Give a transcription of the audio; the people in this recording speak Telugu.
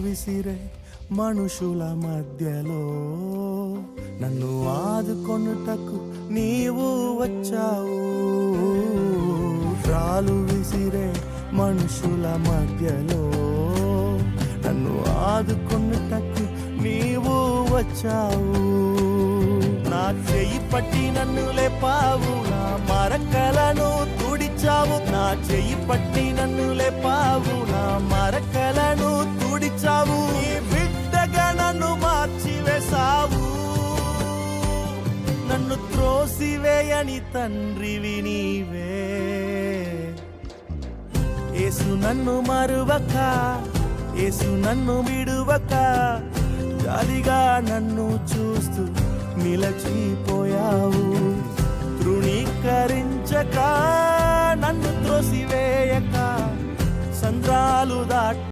విసిరే మనుషుల మధ్యలో నన్ను ఆదుకొనుటకు నీవు వచ్చావు. రాలు విసిరే మనుషుల మధ్యలో నన్ను ఆదుకొనుటకు నీవు వచ్చావు. నా చెయ్యి పట్టి నన్ను లేపావు, నా మరకలను తుడిచావు. నా చెయ్యి పట్టి నన్ను లేపావు, నా మరకలను తుడిచావు. నీ బిడ్డగా నన్ను మార్చివేశావు. నన్ను త్రోసివేయని తండ్రివి నీవే. యేసు నన్ను మరువక, యేసు నన్ను విడువక, జాలిగా నన్ను చూస్తూ నిలచిపోయావు. తృణీకరించక, నన్ను త్రోసివేయక, సంద్రాలు దాటి